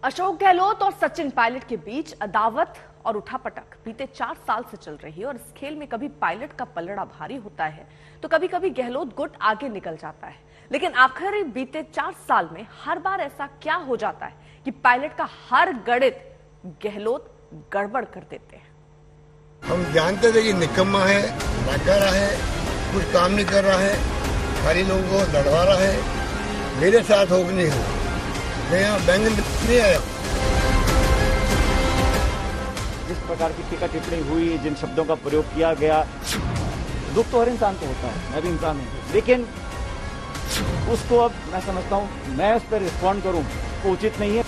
अशोक गहलोत और सचिन पायलट के बीच अदावत और उठापटक बीते 4 साल से चल रही है और इस खेल में कभी पायलट का पलड़ा भारी होता है तो कभी कभी गहलोत गुट आगे निकल जाता है। लेकिन आखिर बीते 4 साल में हर बार ऐसा क्या हो जाता है कि पायलट का हर गणित गहलोत गड़बड़ कर देते हैं। हम जानते थे कि निकम्मा है, नाकारा है, कुछ काम नहीं कर रहा है, खाली लोगों को लड़वा रहा है। मेरे साथ हो नहीं हो, मैं यहाँ बैंगन नहीं आया। जिस प्रकार की टीका टिप्पणी हुई, जिन शब्दों का प्रयोग किया गया, दुख तो हर इंसान को होता है, मैं भी इंसान हूँ, लेकिन उसको अब मैं समझता हूँ मैं उस पर रिस्पॉन्ड करूँ वो उचित नहीं है।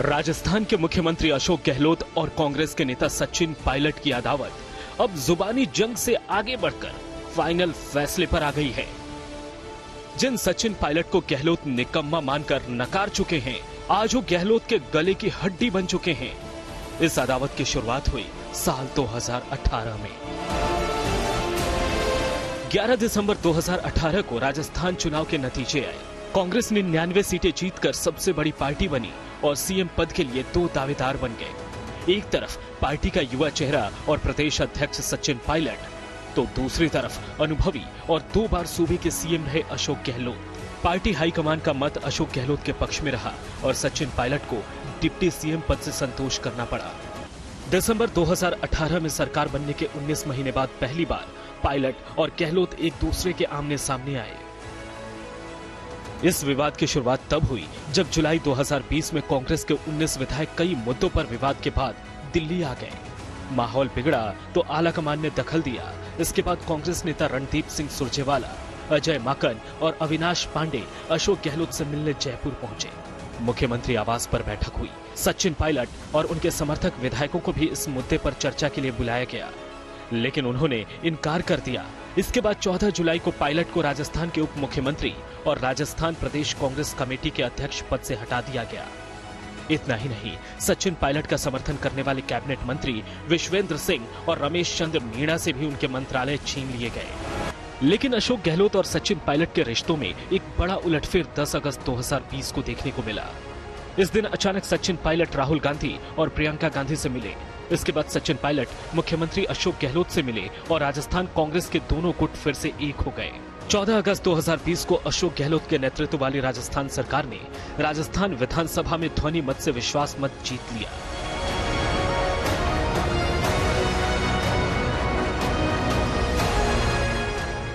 राजस्थान के मुख्यमंत्री अशोक गहलोत और कांग्रेस के नेता सचिन पायलट की अदावत अब जुबानी जंग से आगे बढ़कर फाइनल फैसले पर आ गई है। जिन सचिन पायलट को गहलोत निकम्मा मानकर नकार चुके हैं, आज वो गहलोत के गले की हड्डी बन चुके हैं। इस अदावत की शुरुआत हुई साल 2018 में। 11 दिसंबर 2018 को राजस्थान चुनाव के नतीजे आए। कांग्रेस ने 99 सीटें जीतकर सबसे बड़ी पार्टी बनी और सीएम पद के लिए 2 दावेदार बन गए। एक तरफ पार्टी का युवा चेहरा और प्रदेश अध्यक्ष सचिन पायलट, तो दूसरी तरफ अनुभवी और 2 बार सूबे के सीएम रहे अशोक गहलोत। पार्टी हाईकमान का मत अशोक गहलोत के पक्ष में रहा और सचिन पायलट को डिप्टी सीएम पद से संतोष करना पड़ा। दिसंबर 2018 में सरकार बनने के 19 महीने बाद पहली बार पायलट और गहलोत एक दूसरे के आमने सामने आए। इस विवाद की शुरुआत तब हुई जब जुलाई 2020 में कांग्रेस के 19 विधायक कई मुद्दों पर विवाद के बाद दिल्ली आ गए। माहौल बिगड़ा तो आलाकमान ने दखल दिया। इसके बाद कांग्रेस नेता रणदीप सिंह सुरजेवाला, अजय माकन और अविनाश पांडे अशोक गहलोत से मिलने जयपुर पहुंचे। मुख्यमंत्री आवास पर बैठक हुई। सचिन पायलट और उनके समर्थक विधायकों को भी इस मुद्दे पर चर्चा के लिए बुलाया गया, लेकिन उन्होंने इनकार कर दिया। इसके बाद 14 जुलाई को पायलट को राजस्थान के उप मुख्यमंत्री और राजस्थान प्रदेश कांग्रेस कमेटी के अध्यक्ष पद से हटा दिया गया। इतना ही नहीं, सचिन पायलट का समर्थन करने वाले कैबिनेट मंत्री विश्वेंद्र सिंह और रमेश चंद्र मीणा से भी उनके मंत्रालय छीन लिए गए। लेकिन अशोक गहलोत और सचिन पायलट के रिश्तों में एक बड़ा उलटफेर 10 अगस्त 2020 को देखने को मिला। इस दिन अचानक सचिन पायलट राहुल गांधी और प्रियंका गांधी से मिले। इसके बाद सचिन पायलट मुख्यमंत्री अशोक गहलोत से मिले और राजस्थान कांग्रेस के दोनों गुट फिर से एक हो गए। 14 अगस्त 2020 को अशोक गहलोत के नेतृत्व वाली राजस्थान सरकार ने राजस्थान विधानसभा में ध्वनि मत से विश्वास मत जीत लिया।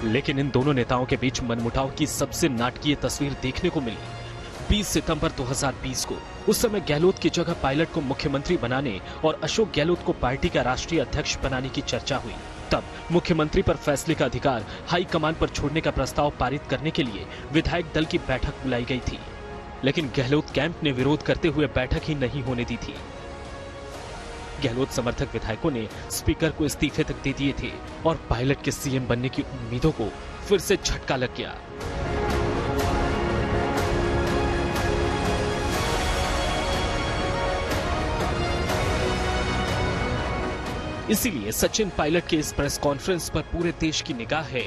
लेकिन इन दोनों नेताओं के बीच मनमुटाव की सबसे नाटकीय तस्वीर देखने को मिली 20 सितंबर 2020 को। उस समय गहलोत की जगह पायलट को मुख्यमंत्री बनाने और अशोक गहलोत को पार्टी का राष्ट्रीय अध्यक्ष बनाने की चर्चा हुई। तब मुख्यमंत्री पर फैसले का अधिकार हाई कमान पर छोड़ने का प्रस्ताव पारित करने के लिए विधायक दल की बैठक बुलाई गई थी, लेकिन गहलोत कैंप ने विरोध करते हुए बैठक ही नहीं होने दी थी। गहलोत समर्थक विधायकों ने स्पीकर को इस्तीफे तक दे दिए थे और पायलट के सीएम बनने की उम्मीदों को फिर से झटका लग गया। इसीलिए सचिन पायलट के इस प्रेस कॉन्फ्रेंस पर पूरे देश की निगाह है,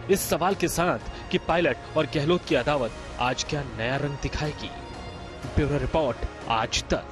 इस सवाल के साथ कि पायलट और गहलोत की अदावत आज क्या नया रंग दिखाएगी। ब्यूरो रिपोर्ट, आज तक।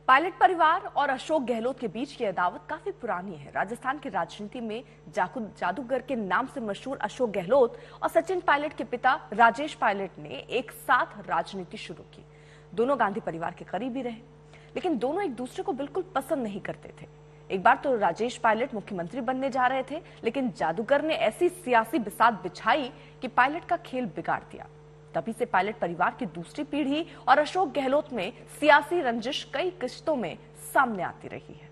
पायलट परिवार और अशोक गहलोत के बीच की अदावत काफी पुरानी है। राजस्थान की राजनीति में जादूगर के नाम से मशहूर अशोक गहलोत और सचिन पायलट के पिता राजेश पायलट ने एक साथ राजनीति शुरू की। दोनों गांधी परिवार के करीबी रहे, लेकिन दोनों एक दूसरे को बिल्कुल पसंद नहीं करते थे। एक बार तो राजेश पायलट मुख्यमंत्री बनने जा रहे थे, लेकिन जादूगर ने ऐसी सियासी बिसात बिछाई कि पायलट का खेल बिगाड़ दिया। तभी से पायलट परिवार की दूसरी पीढ़ी और अशोक गहलोत में सियासी रंजिश कई किश्तों में सामने आती रही है।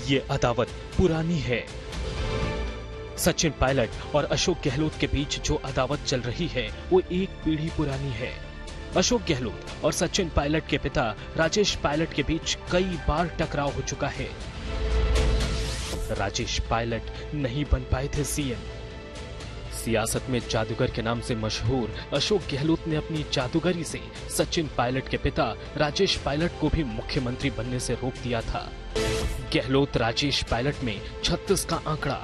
ये अदावत पुरानी है। सचिन पायलट और अशोक गहलोत के बीच जो अदावत चल रही है वो एक पीढ़ी पुरानी है। अशोक गहलोत और सचिन पायलट के पिता राजेश पायलट के बीच कई बार टकराव हो चुका है। राजेश पायलट नहीं बन पाए थे सीएम। सियासत में जादूगर के नाम से मशहूर अशोक गहलोत ने अपनी जादूगरी से सचिन पायलट के पिता राजेश पायलट को भी मुख्यमंत्री बनने से रोक दिया था। गहलोत राजेश पायलट में 36 का आंकड़ा।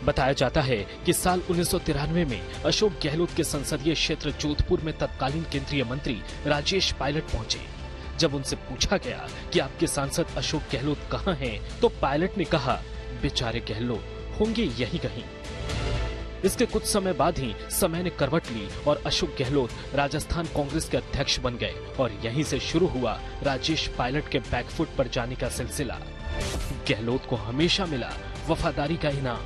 बताया जाता है कि साल 1993 में अशोक गहलोत के संसदीय क्षेत्र जोधपुर में तत्कालीन केंद्रीय मंत्री राजेश पायलट पहुंचे। जब उनसे पूछा गया कि आपके सांसद अशोक गहलोत कहां हैं, तो पायलट ने कहा, बेचारे गहलोत होंगे यही कहीं। इसके कुछ समय बाद ही समय ने करवट ली और अशोक गहलोत राजस्थान कांग्रेस के अध्यक्ष बन गए और यहीं से शुरू हुआ राजेश पायलट के बैकफुट पर जाने का सिलसिला। गहलोत को हमेशा मिला वफादारी का इनाम।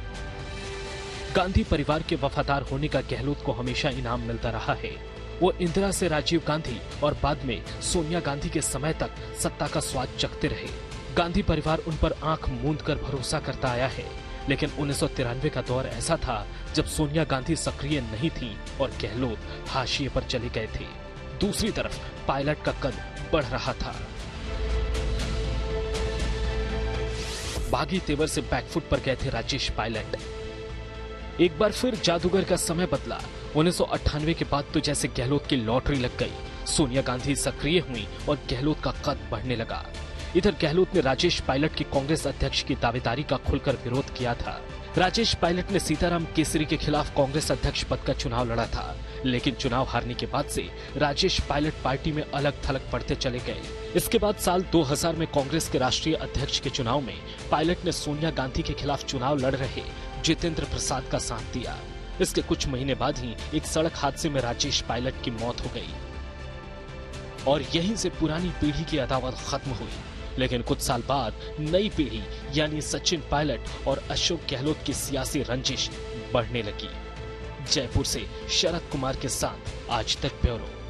गांधी परिवार के वफादार होने का गहलोत को हमेशा इनाम मिलता रहा है। वो इंदिरा से राजीव गांधी और बाद में सोनिया गांधी के समय तक सत्ता का स्वाद चखते रहे। गांधी परिवार उन पर आंख मूंद कर भरोसा करता आया है, लेकिन 1993 का दौर ऐसा था जब सोनिया गांधी सक्रिय नहीं थी और गहलोत हाशिए पर चले गए थे। दूसरी तरफ पायलट का कद बढ़ रहा था। बागी तेवर से बैकफुट पर गए थे राजेश पायलट। एक बार फिर जादूगर का समय बदला। 1998 के बाद तो जैसे गहलोत की लॉटरी लग गई। सोनिया गांधी सक्रिय हुई और गहलोत का कद बढ़ने लगा। इधर गहलोत ने राजेश पायलट की कांग्रेस अध्यक्ष की दावेदारी का खुलकर विरोध किया था। राजेश पायलट ने सीताराम केसरी के खिलाफ कांग्रेस अध्यक्ष पद का चुनाव लड़ा था, लेकिन चुनाव हारने के बाद से राजेश पायलट पार्टी में अलग थलग पड़ते चले गए। इसके बाद साल 2000 में कांग्रेस के राष्ट्रीय अध्यक्ष के चुनाव में पायलट ने सोनिया गांधी के खिलाफ चुनाव लड़ रहे जितेंद्र प्रसाद का साथ दिया। इसके कुछ महीने बाद ही एक सड़क हादसे में राजेश पायलट की मौत हो गई और यहीं से पुरानी पीढ़ी की अदावत खत्म हुई। लेकिन कुछ साल बाद नई पीढ़ी यानी सचिन पायलट और अशोक गहलोत की सियासी रंजिश बढ़ने लगी। जयपुर से शरद कुमार के साथ आज तक ब्यूरो।